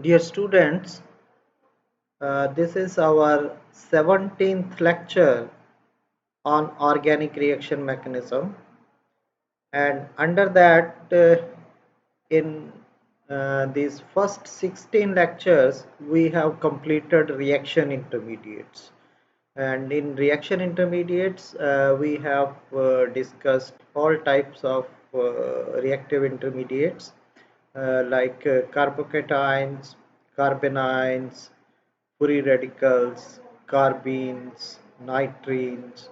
Dear students, this is our 17th lecture on organic reaction mechanism, and under that in these first 16 lectures we have completed reaction intermediates, and in reaction intermediates we have discussed all types of reactive intermediates like carbocations, carbanions, free radicals, carbenes, nitrines,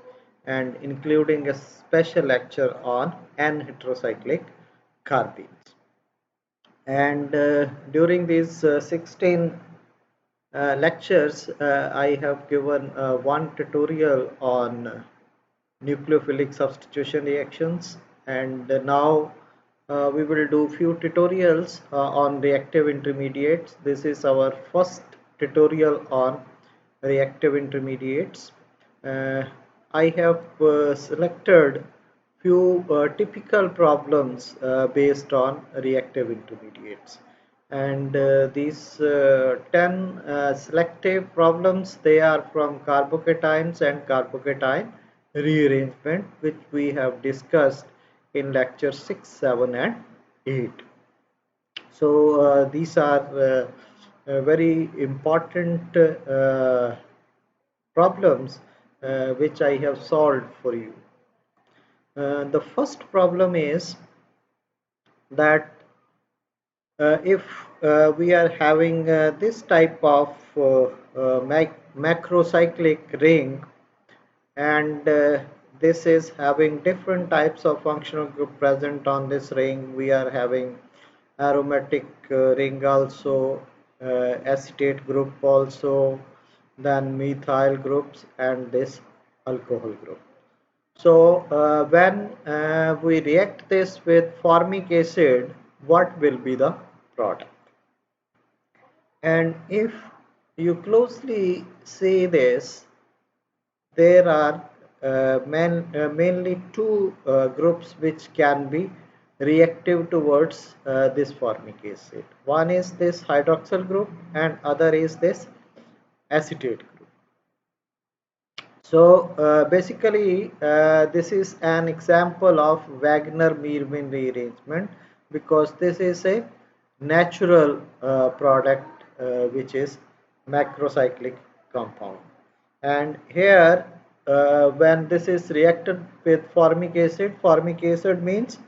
and including a special lecture on N-heterocyclic carbenes. And during these 16 lectures, I have given one tutorial on nucleophilic substitution reactions, and now we will do few tutorials on reactive intermediates. This is our first tutorial on reactive intermediates. uh, I have selected few typical problems based on reactive intermediates, and these 10 selective problems, they are from carbocations and carbocation rearrangement, which we have discussed in lecture 6, 7 and 8. So these are very important problems which I have solved for you. The first problem is that if we are having this type of macrocyclic ring, and this is having different types of functional group present on this ring. We are having aromatic ring also, acetate group also, then methyl groups, and this alcohol group. So when we react this with formic acid, what will be the product? And if you closely see this, there are mainly two groups which can be reactive towards this formic acid. One is this hydroxyl group and other is this acetate group. So basically this is an example of Wagner-Meermin rearrangement, because this is a natural product which is macrocyclic compound. And here when this is reacted with formic acid means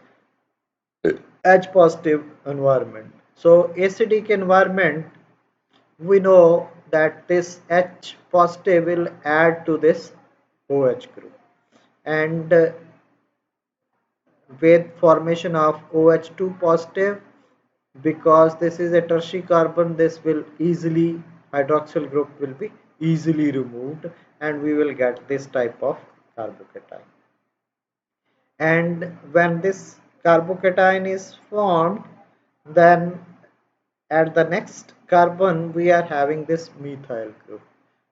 H positive environment. So acidic environment, we know that this H positive will add to this OH group, and with formation of OH2 positive, because this is a tertiary carbon, this will easily, hydroxyl group will be easily removed, and we will get this type of carbocation. And when this carbocation is formed, then at the next carbon we are having this methyl group,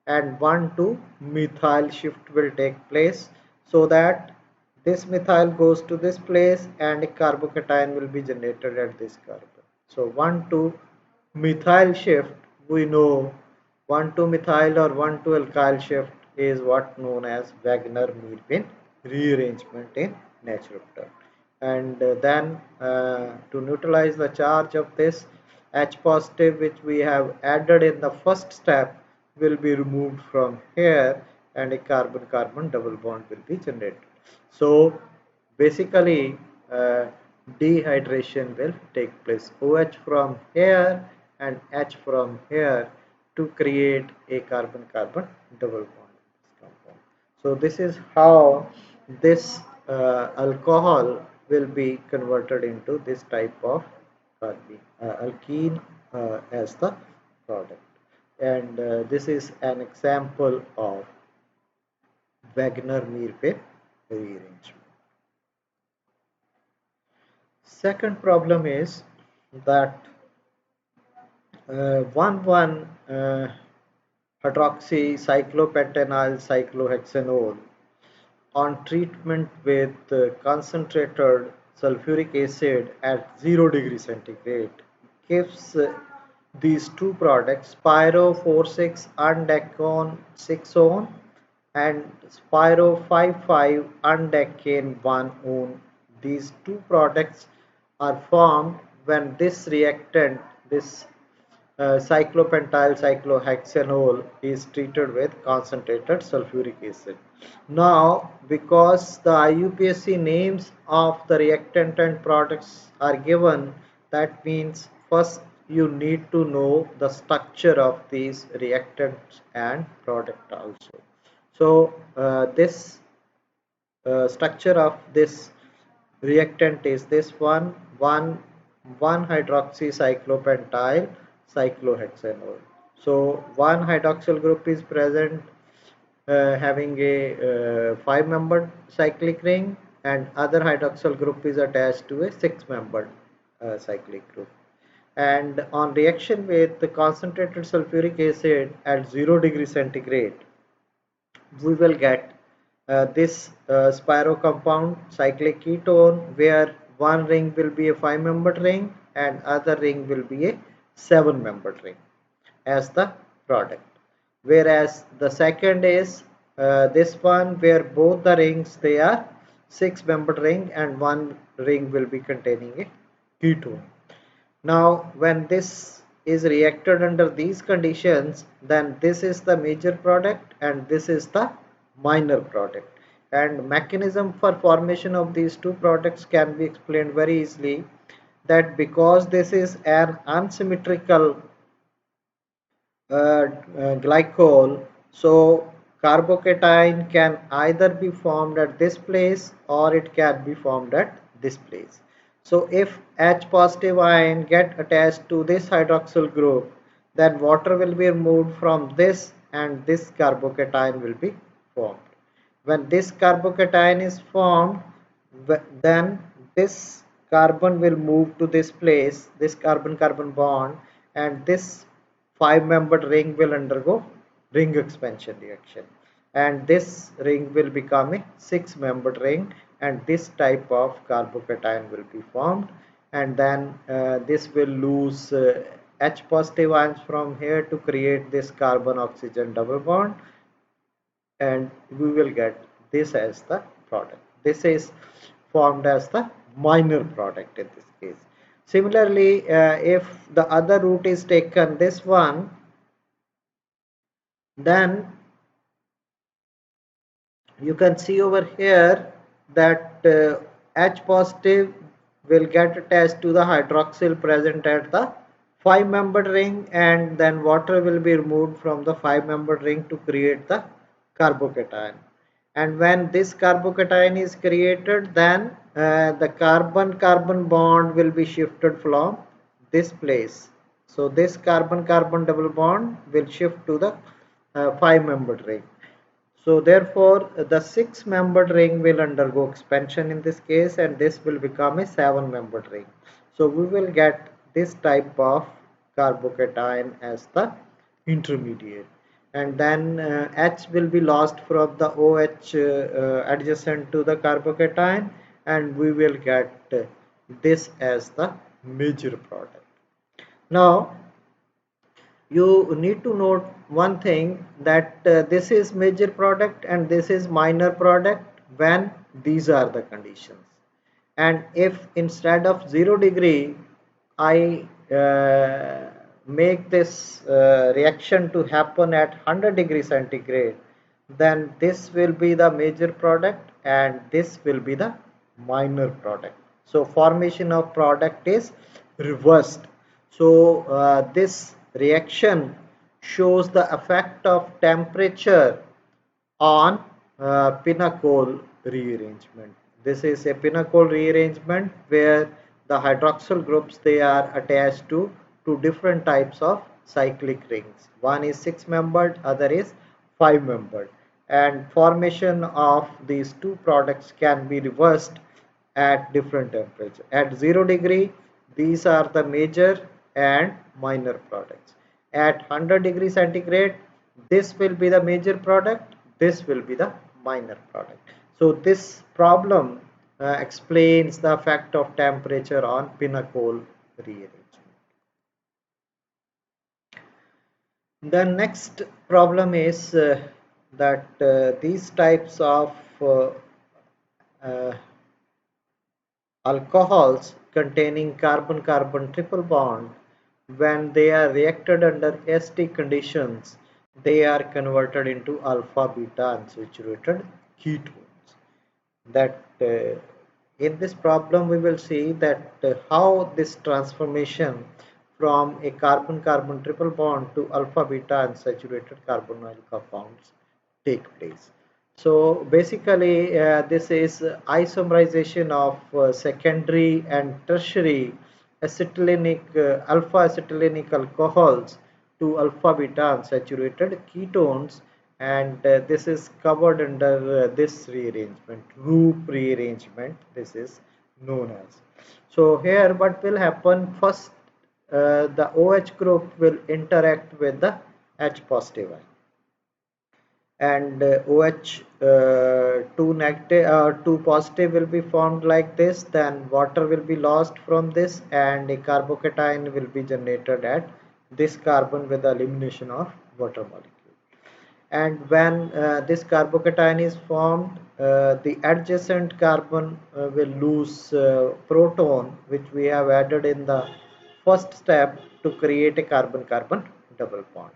and 1,2 methyl shift will take place, so that this methyl goes to this place and a carbocation will be generated at this carbon. So 1,2 methyl shift, we know 1,2 methyl or 1,2 alkyl shift is what known as Wagner-Meermin rearrangement in natural term. And then to neutralize the charge of this H positive, which we have added in the first step, will be removed from here, and a carbon-carbon double bond will be generated. So basically dehydration will take place. OH from here and H from here to create a carbon-carbon double bond in this compound. So this is how this alcohol will be converted into this type of alkene as the product. And this is an example of Wagner-Meermin rearrangement. Second problem is that 1,1 hydroxycyclopentenyl cyclohexanol on treatment with concentrated sulfuric acid at 0 degree centigrade gives these two products, Spiro 46 undecane 6-one and Spiro 55 undecane 1-one. These two products are formed when this reactant, this cyclopentyl cyclohexanol, is treated with concentrated sulfuric acid. Now, because the IUPAC names of the reactant and products are given, that means first you need to know the structure of these reactants and product also. So, this structure of this reactant is this one hydroxycyclopentyl cyclohexanol. So one hydroxyl group is present having a 5-membered cyclic ring, and other hydroxyl group is attached to a 6-membered cyclic group. And on reaction with the concentrated sulfuric acid at 0 degree centigrade, we will get this Spiro compound cyclic ketone, where one ring will be a 5-membered ring and other ring will be a 7-membered ring as the product. Whereas the second is this one, where both the rings, they are 6-membered ring and one ring will be containing a ketone. Now, when this is reacted under these conditions, then this is the major product and this is the minor product. And mechanism for formation of these two products can be explained very easily, that because this is an unsymmetrical glycol, so carbocation can either be formed at this place or it can be formed at this place. So if H positive ion get attached to this hydroxyl group, then water will be removed from this and this carbocation will be formed. When this carbocation is formed, then this carbon will move to this place, this carbon-carbon bond, and this 5-membered ring will undergo ring expansion reaction, and this ring will become a 6-membered ring, and this type of carbocation will be formed, and then this will lose H positive ions from here to create this carbon oxygen double bond, and we will get this as the product. This is formed as the minor product in this case. Similarly, if the other route is taken, this one, then you can see over here that H positive will get attached to the hydroxyl present at the 5-membered ring, and then water will be removed from the 5-membered ring to create the carbocation. And when this carbocation is created, then the carbon-carbon bond will be shifted from this place. So this carbon-carbon double bond will shift to the 5-membered ring. So therefore the 6-membered ring will undergo expansion in this case, and this will become a 7-membered ring. So we will get this type of carbocation as the intermediate, and then H will be lost from the OH adjacent to the carbocation, and we will get this as the major product. Now you need to note one thing, that this is major product and this is minor product when these are the conditions. And if instead of 0 degree I make this reaction to happen at 100 degree centigrade, then this will be the major product and this will be the minor product. So formation of product is reversed. So this reaction shows the effect of temperature on pinacol rearrangement. This is a pinacol rearrangement where the hydroxyl groups, they are attached to two different types of cyclic rings. One is 6-membered, other is 5-membered, and formation of these two products can be reversed at different temperature. At 0 degree, these are the major and minor products. At 100 degree centigrade, this will be the major product, this will be the minor product. So this problem explains the effect of temperature on pinacol rearrangement. The next problem is that these types of uh, alcohols containing carbon-carbon triple bond, when they are reacted under ST conditions, they are converted into alpha beta unsaturated ketones. That in this problem we will see that how this transformation from a carbon-carbon triple bond to alpha beta unsaturated carbonyl compounds take place. So basically this is isomerization of secondary and tertiary acetylenic alpha acetylenic alcohols to alpha beta unsaturated ketones, and this is covered under this rearrangement, Roop rearrangement, this is known as. So here what will happen first, the OH group will interact with the H positive ion, and OH 2 negative 2 positive will be formed like this, then water will be lost from this and a carbocation will be generated at this carbon with the elimination of water molecule. And when this carbocation is formed, the adjacent carbon will lose proton which we have added in the first step to create a carbon-carbon double bond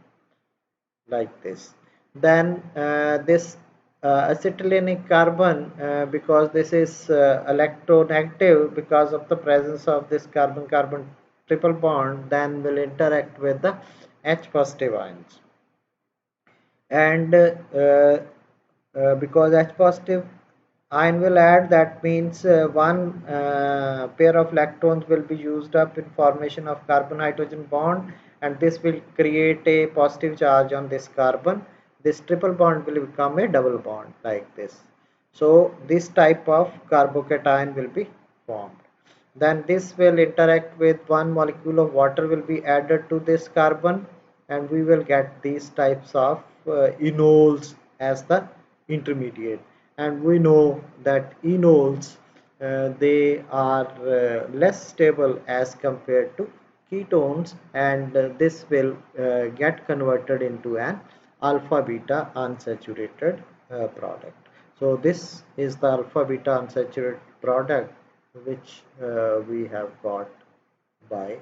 like this. Then this acetylenic carbon, because this is electronegative because of the presence of this carbon-carbon triple bond, then will interact with the H positive ions. And because H positive ion will add, that means one pair of electrons will be used up in formation of carbon hydrogen bond, and this will create a positive charge on this carbon. This triple bond will become a double bond like this. So this type of carbocation will be formed. Then this will interact with one molecule of water will be added to this carbon, and we will get these types of enols as the intermediate. And we know that enols they are less stable as compared to ketones, and this will get converted into an alpha beta unsaturated product. So this is the alpha beta unsaturated product which we have got by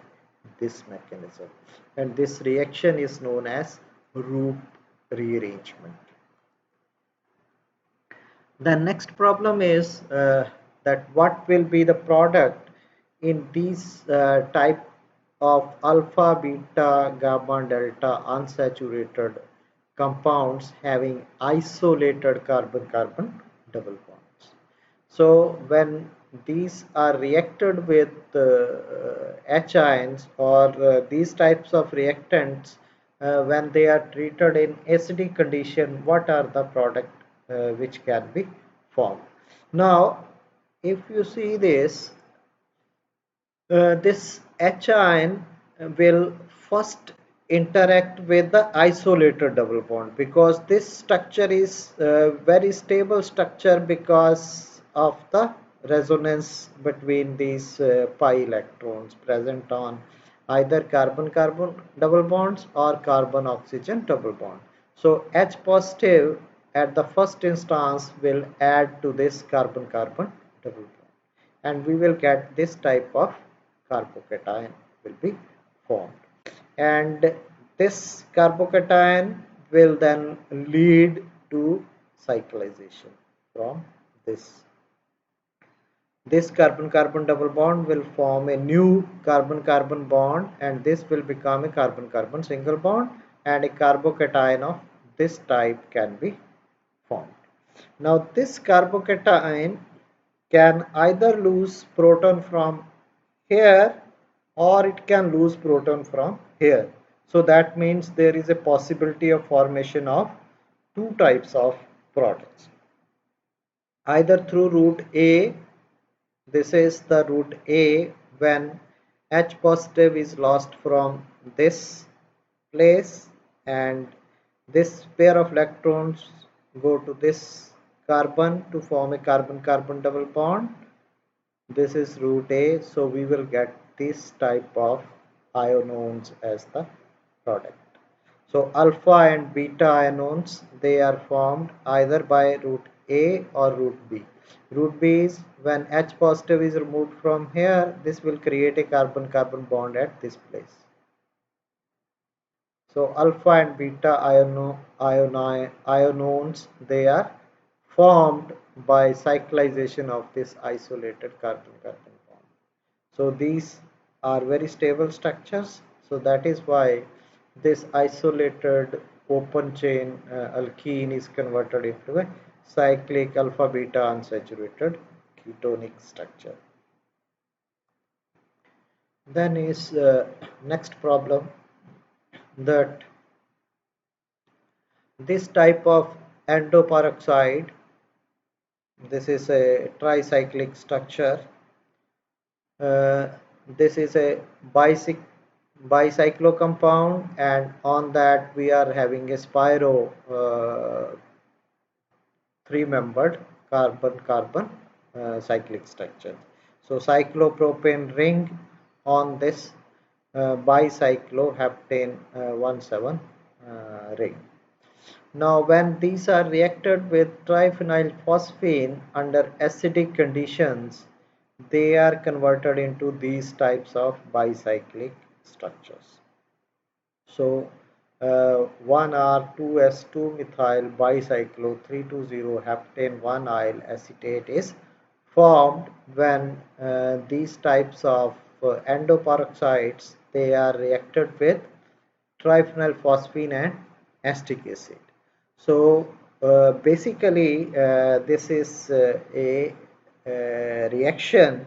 this mechanism, and this reaction is known as Roop rearrangement. The next problem is that what will be the product in these type of alpha, beta, gamma, delta unsaturated compounds having isolated carbon-carbon double bonds. So when these are reacted with H ions, or these types of reactants, when they are treated in acidic condition, what are the product which can be formed? Now, if you see this, this H ion will first interact with the isolated double bond, because this structure is very stable structure because of the resonance between these pi electrons present on either carbon-carbon double bonds or carbon-oxygen double bond. So H positive at the first instance will add to this carbon-carbon double bond, and we will get this type of carbocation will be formed, and this carbocation will then lead to cyclization from this carbon-carbon double bond will form a new carbon-carbon bond, and this will become a carbon-carbon single bond, and a carbocation of this type can be formed. Now this carbocation can either lose proton from here, or it can lose proton from here. So that means there is a possibility of formation of two types of products, either through route A. This is the route A, when H positive is lost from this place, and this pair of electrons go to this carbon to form a carbon-carbon double bond. This is route A, so we will get this type of ionones as the product. So alpha and beta iones, they are formed either by root A or root B. Root B is when H positive is removed from here, this will create a carbon-carbon bond at this place. So alpha and beta ionones, they are formed by cyclization of this isolated carbon-carbon bond. So these are very stable structures. So that is why this isolated open chain alkene is converted into a cyclic alpha beta unsaturated ketonic structure. Then is next problem, that this type of endoperoxide, this is a tricyclic structure. This is a bicyclo compound, and on that we are having a spiro three-membered carbon-carbon cyclic structure. So cyclopropane ring on this bicycloheptane 17 ring. Now when these are reacted with triphenylphosphine under acidic conditions, they are converted into these types of bicyclic structures. So 1R2S2 methyl bicyclo 320 heptane 1-yl acetate is formed when these types of endoperoxides, they are reacted with triphenylphosphine and acetic acid. So basically this is a reaction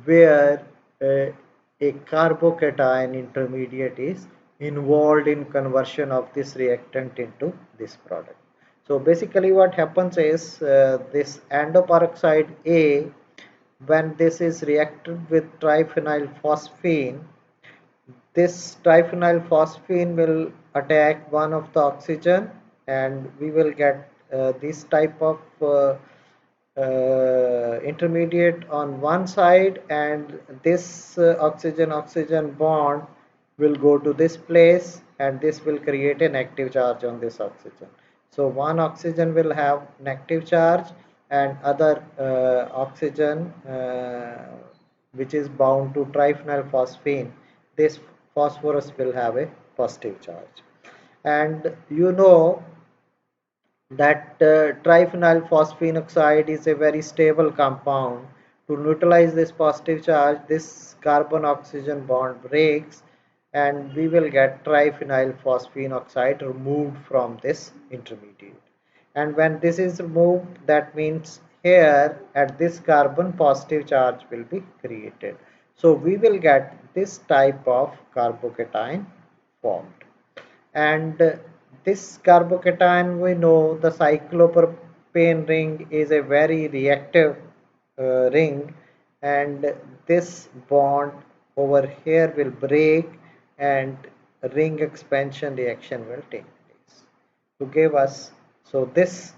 where a carbocation intermediate is involved in conversion of this reactant into this product. So basically what happens is this endoperoxide A, when this is reacted with triphenylphosphine, this triphenylphosphine will attack one of the oxygen, and we will get this type of intermediate on one side, and this oxygen-oxygen bond will go to this place, and this will create a negative charge on this oxygen. So one oxygen will have negative charge, and other oxygen which is bound to triphenylphosphine, this phosphorus will have a positive charge. And you know that triphenylphosphine oxide is a very stable compound. To neutralize this positive charge, this carbon oxygen bond breaks, and we will get triphenylphosphine oxide removed from this intermediate. And when this is removed, that means here at this carbon positive charge will be created. So we will get this type of carbocation formed. And this carbocation, we know the cyclopropane ring is a very reactive ring, and this bond over here will break, and ring expansion reaction will take place to give us. So this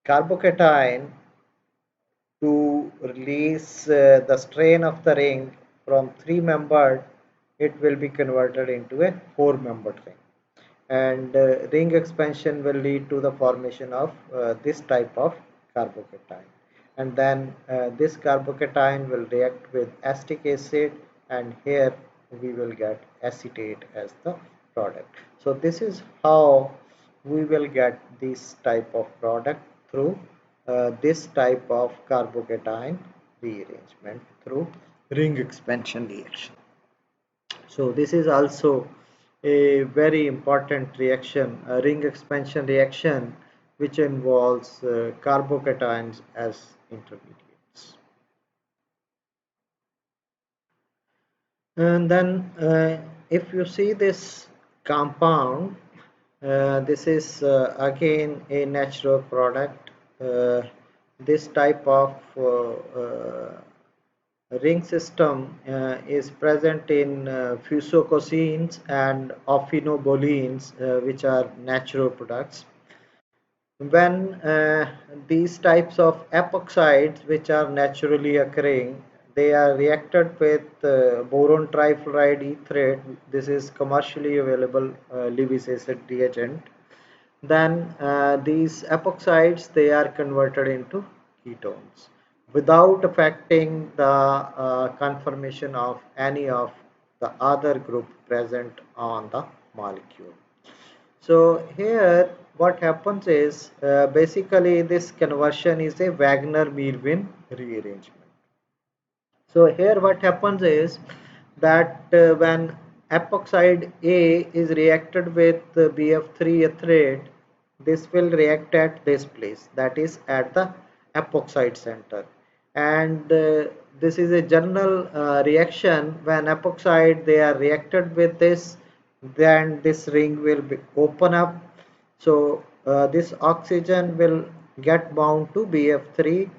carbocation, to release the strain of the ring from three-membered, it will be converted into a four-membered ring. And ring expansion will lead to the formation of this type of carbocation. And then this carbocation will react with acetic acid, and here we will get acetate as the product. So this is how we will get this type of product through this type of carbocation rearrangement through ring expansion reaction. So this is also a very important reaction, a ring expansion reaction, which involves carbocations as intermediates. And then if you see this compound, this is again a natural product. This type of ring system is present in fusocosenes and ophinobolines, which are natural products. When these types of epoxides, which are naturally occurring, they are reacted with boron trifluoride ethate. This is commercially available Lewis acid reagent. Then these epoxides, they are converted into ketones without affecting the conformation of any of the other group present on the molecule. So here what happens is basically this conversion is a Wagner-Merwin rearrangement. So here what happens is that when epoxide A is reacted with BF3 ethylate, this will react at this place, that is at the epoxide center. And this is a general reaction. When epoxide they are reacted with this, then this ring will be open up. So this oxygen will get bound to BF3.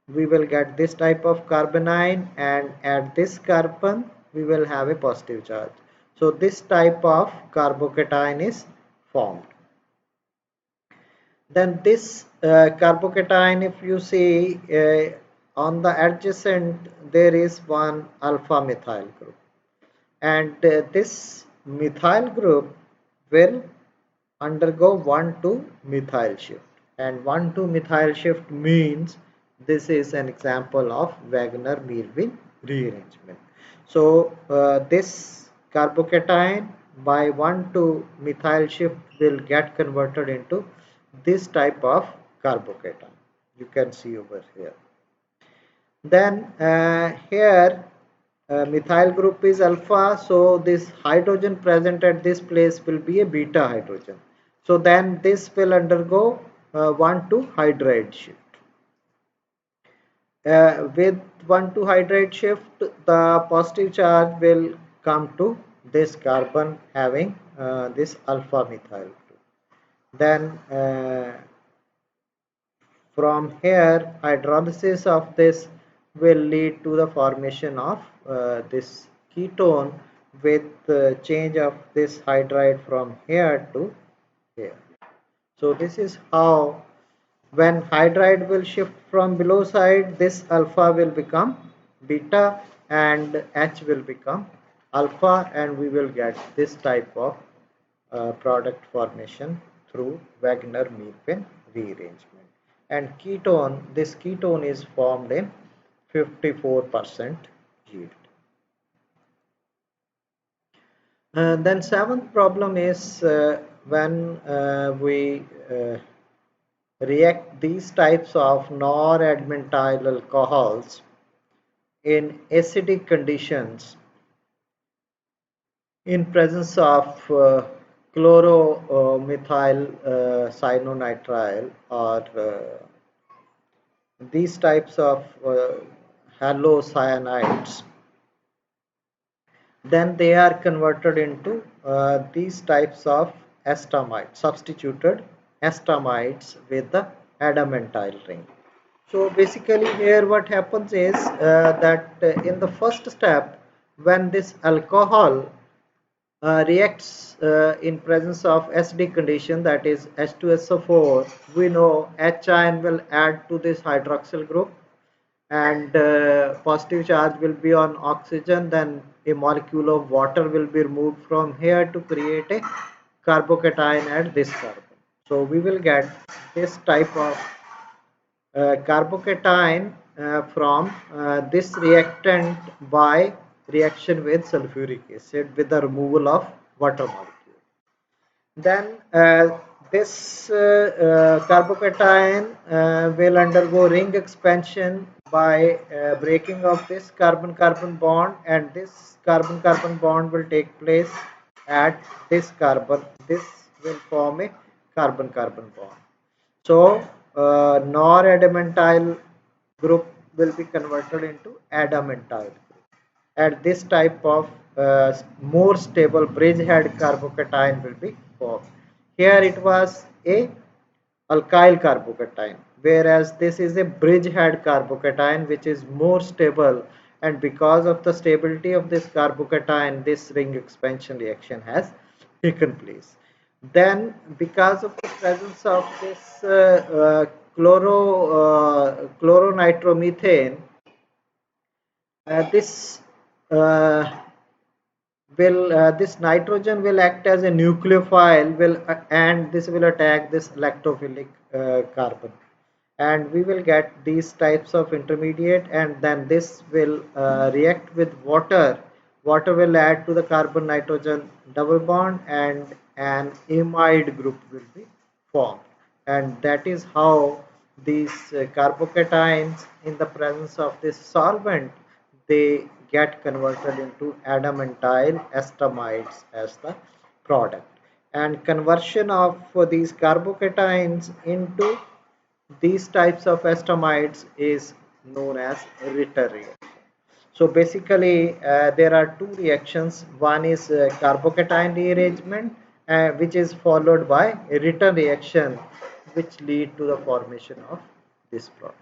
We will get this type of carbanion, and at this carbon we will have a positive charge. So this type of carbocation is formed. Then this carbocation, if you see on the adjacent, there is one alpha methyl group, and this methyl group will undergo 1,2 methyl shift, and 1,2 methyl shift means this is an example of Wagner-Merwin rearrangement. So this carbocation by 1,2 methyl shift will get converted into this type of carbocation. You can see over here. Then here methyl group is alpha, so this hydrogen present at this place will be a beta hydrogen. So then this will undergo 1,2 hydride shift. With 1,2 hydride shift, the positive charge will come to this carbon having this alpha methyl group. Then from here, hydrolysis of this will lead to the formation of this ketone with change of this hydride from here to here. So this is how, when hydride will shift from below side, this alpha will become beta and H will become alpha, and we will get this type of product formation through Wagner-Merwin rearrangement. And ketone, this ketone is formed in 54% yield. Then seventh problem is when we react these types of non-admantile alcohols in acidic conditions in presence of chloromethyl cyanonitrile, or these types of halocyanides, then they are converted into these types of estamides, substituted estamides with the adamantile ring. So basically here what happens is that in the first step, when this alcohol reacts in presence of acidic condition, that is H2SO4, we know H ion will add to this hydroxyl group, and positive charge will be on oxygen. Then a molecule of water will be removed from here to create a carbocation at this carbon. So we will get this type of carbocation from this reactant by reaction with sulfuric acid with the removal of water molecule. Then this carbocation will undergo ring expansion by breaking of this carbon-carbon bond, and this carbon-carbon bond will take place at this carbon. This will form a carbon-carbon bond. So non-adamantile group will be converted into adamantile group, and this type of more stable bridgehead carbocation will be formed. Here it was a alkyl carbocation, whereas this is a bridgehead carbocation which is more stable, and because of the stability of this carbocation, this ring expansion reaction has taken place. Then because of the presence of this chloronitromethane, This uh, will this nitrogen will act as a nucleophile will and this will attack this electrophilic carbon, and we will get these types of intermediate, and then this will react with water will add to the carbon nitrogen double bond and an amide group will be formed, and that is how these carbocations in the presence of this solvent they get converted into adamantyl estamides as the product, and conversion of these carbocations into these types of estamides is known as Ritter reaction. So basically, there are two reactions. One is carbocation rearrangement, which is followed by a Ritter reaction, which lead to the formation of this product.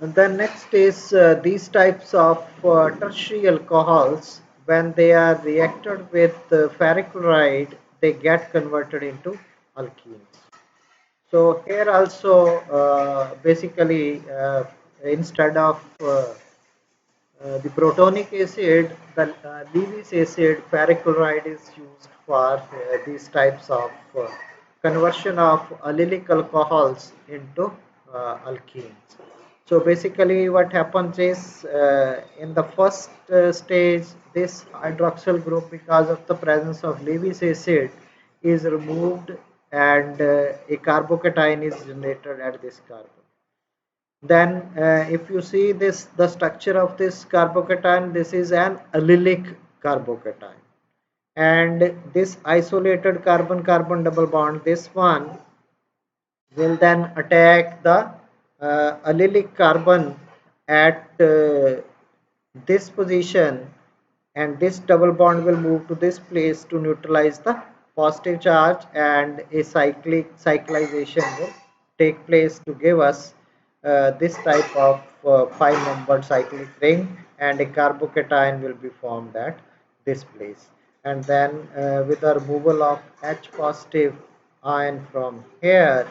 And then next is these types of tertiary alcohols, when they are reacted with ferric chloride, they get converted into alkenes. So here also basically instead of the protonic acid, the Lewis acid, ferric chloride is used for these types of conversion of allylic alcohols into alkenes. So basically what happens is in the first stage, this hydroxyl group, because of the presence of Lewis acid, is removed, and a carbocation is generated at this carbon. Then if you see this, the structure of this carbocation, this is an allylic carbocation, and this isolated carbon carbon double bond, this one will then attack the allylic carbon at this position, and this double bond will move to this place to neutralize the positive charge, and a cyclization will take place to give us this type of 5-membered cyclic ring, and a carbocation will be formed at this place, and then with the removal of H positive ion from here,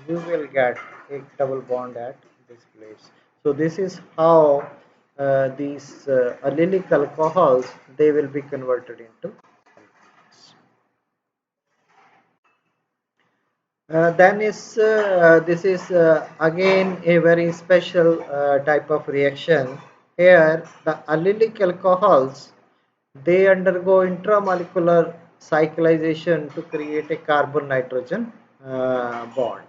you will get a double bond at this place. So this is how these allylic alcohols they will be converted into. Then is this is again a very special type of reaction. Here the allylic alcohols they undergo intramolecular cyclization to create a carbon nitrogen bond,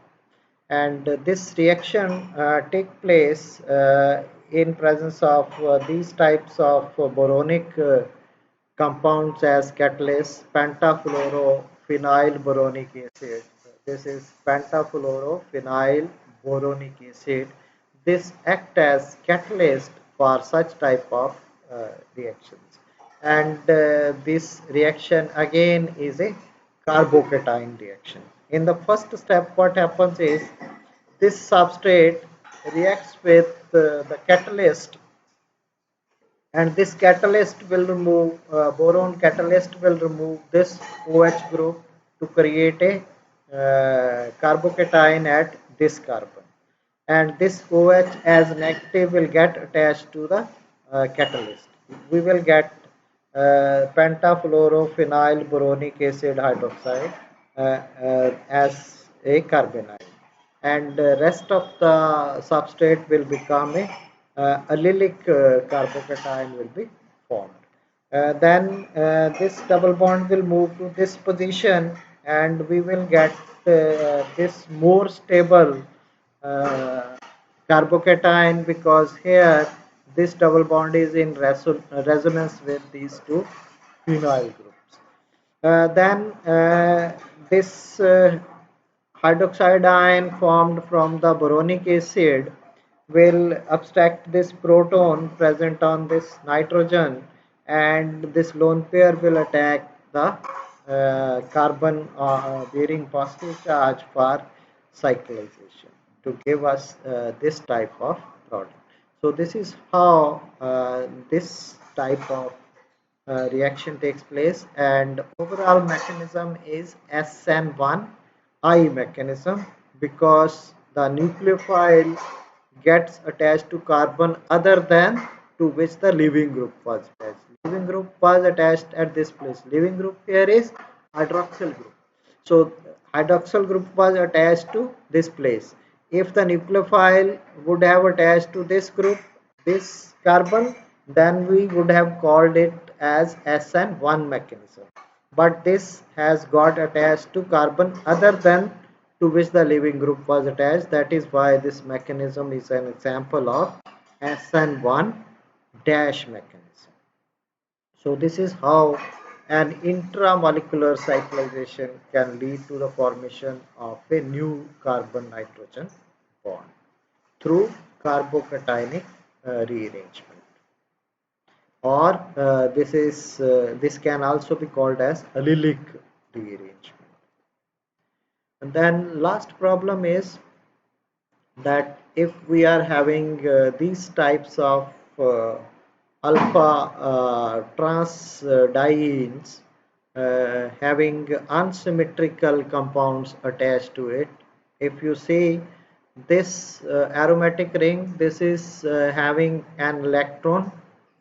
and this reaction take place in presence of these types of boronic compounds as catalyst pentafluorophenyl boronic acid. This is pentafluorophenyl boronic acid. This act as catalyst for such type of reactions, and this reaction again is a carbocation reaction. In the first step, what happens is this substrate reacts with the catalyst, and this catalyst will remove boron catalyst will remove this OH group to create a carbocation at this carbon, and this OH as negative will get attached to the catalyst. We will get pentafluorophenyl boronic acid hydroxide as a carbonide, and rest of the substrate will become a allylic carbocation will be formed. Then this double bond will move to this position, and we will get this more stable uh, carbocation, because here this double bond is in resonance with these two phenyl groups. Then this hydroxide ion formed from the boronic acid will abstract this proton present on this nitrogen, and this lone pair will attack the carbon bearing positive charge for cyclization to give us this type of product. So this is how this type of reaction takes place, and overall mechanism is SN1I mechanism, because the nucleophile gets attached to carbon other than to which the leaving group was attached. Leaving group was attached at this place. Leaving group here is hydroxyl group. So hydroxyl group was attached to this place. If the nucleophile would have attached to this group, this carbon, then we would have called it as SN1 mechanism. But this has got attached to carbon other than to which the leaving group was attached. That is why this mechanism is an example of SN1 dash mechanism. So this is how an intramolecular cyclization can lead to the formation of a new carbon nitrogen bond through carbocationic rearrangement, or this can also be called as allylic rearrangement. And then last problem is that if we are having these types of alpha trans dienes having unsymmetrical compounds attached to it, if you see this aromatic ring, this is having an electron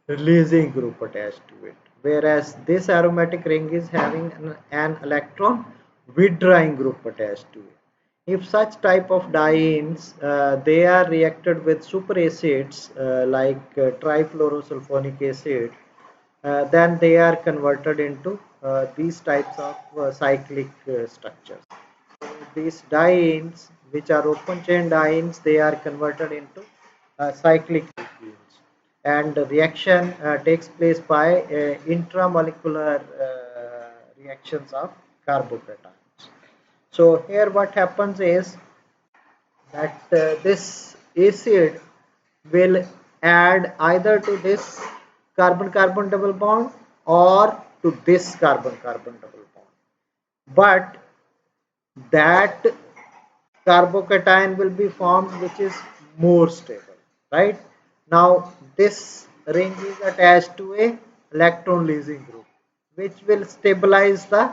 releasing group attached to it, whereas this aromatic ring is having an electron withdrawing group attached to it. If such type of dienes they are reacted with superacids like trifluorosulfonic acid, then they are converted into these types of cyclic structures. These dienes, which are open chain dienes, they are converted into cyclic alkenes, and the reaction takes place by intramolecular reactions of carbocations. So here what happens is that this acid will add either to this carbon-carbon double bond or to this carbon-carbon double bond. But that carbocation will be formed which is more stable, right? Now this ring is attached to a electron leasing group which will stabilize the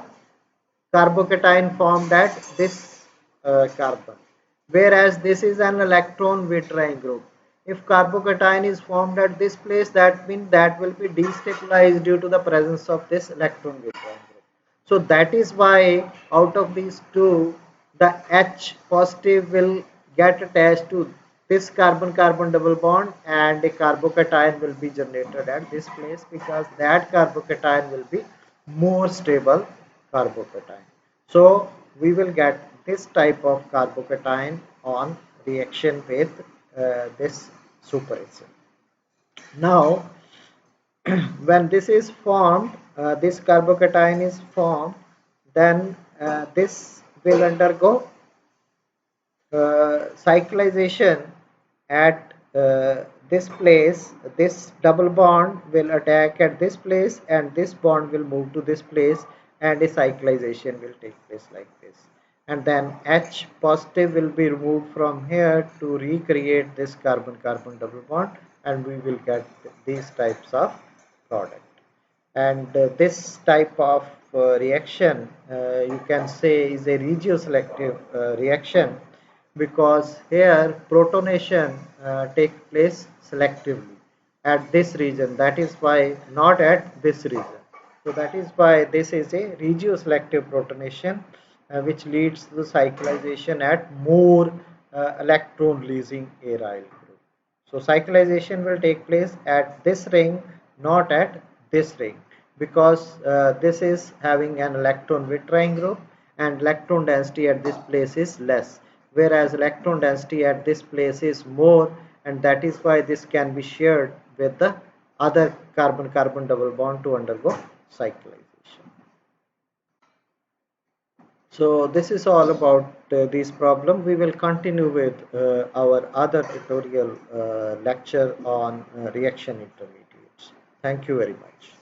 carbocation formed at this carbon, whereas this is an electron withdrawing group. If carbocation is formed at this place, that means that will be destabilized due to the presence of this electron withdrawing group. So that is why out of these two, the H positive will get attached to this carbon-carbon double bond, and a carbocation will be generated at this place because that carbocation will be more stable carbocation. So we will get this type of carbocation on reaction with this superacid. Now when this is formed, this carbocation is formed, then this will undergo cyclization at this place. This double bond will attack at this place and this bond will move to this place, and a cyclization will take place like this, and then H positive will be removed from here to recreate this carbon-carbon double bond, and we will get these types of product. And this type of reaction you can say is a regioselective reaction, because here protonation takes place selectively at this region. That is why not at this region. So that is why this is a regioselective protonation which leads to the cyclization at more electron releasing aryl group. So cyclization will take place at this ring, not at this ring, because this is having an electron withdrawing group and electron density at this place is less, whereas electron density at this place is more, and that is why this can be shared with the other carbon-carbon double bond to undergo cyclization. So this is all about this problem. We will continue with our other tutorial lecture on reaction intermediates. Thank you very much.